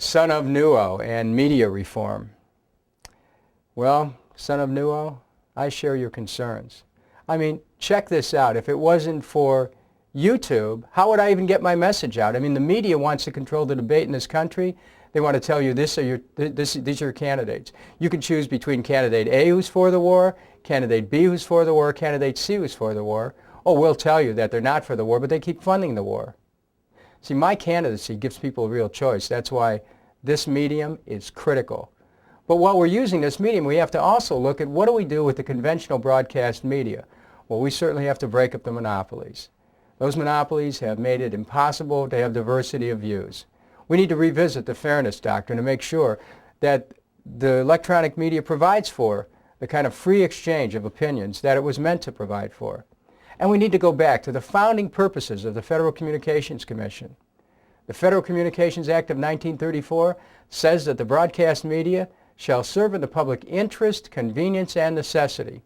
Son of Nuo and media reform. Well, son of Nuo, I share your concerns. I mean, check this out. If it wasn't for YouTube, how would I even get my message out? I mean, the media wants to control the debate in this country. They want to tell you these are your candidates. You can choose between candidate A who's for the war, candidate B who's for the war, candidate C who's for the war. Oh, we'll tell you that they're not for the war, but they keep funding the war. See, my candidacy gives people a real choice. That's why this medium is critical. But while we're using this medium, we have to also look at what do we do with the conventional broadcast media. Well, we certainly have to break up the monopolies. Those monopolies have made it impossible to have diversity of views. We need to revisit the fairness doctrine to make sure that the electronic media provides for the kind of free exchange of opinions that it was meant to provide for. And we need to go back to the founding purposes of the Federal Communications Commission. The Federal Communications Act of 1934 says that the broadcast media shall serve in the public interest, convenience, and necessity.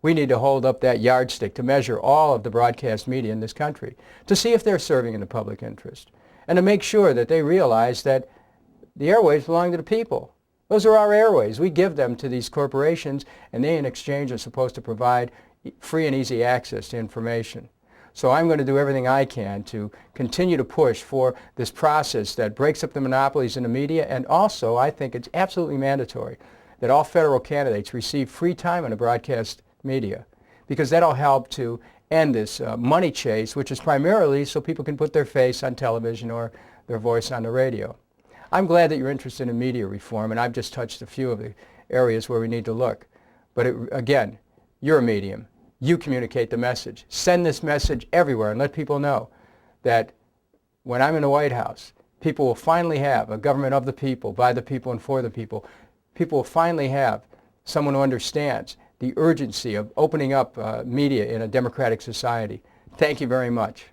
We need to hold up that yardstick to measure all of the broadcast media in this country, to see if they're serving in the public interest, and to make sure that they realize that the airwaves belong to the people. Those are our airwaves. We give them to these corporations, and they in exchange are supposed to provide free and easy access to information. So I'm going to do everything I can to continue to push for this process that breaks up the monopolies in the media, and also I think it's absolutely mandatory that all federal candidates receive free time in the broadcast media, because that'll help to end this money chase, which is primarily so people can put their face on television or their voice on the radio. I'm glad that you're interested in media reform, and I've just touched a few of the areas where we need to look. But again, you're a medium. You communicate the message. Send this message everywhere and let people know that when I'm in the White House, people will finally have a government of the people, by the people, and for the people. People will finally have someone who understands the urgency of opening up media in a democratic society. Thank you very much.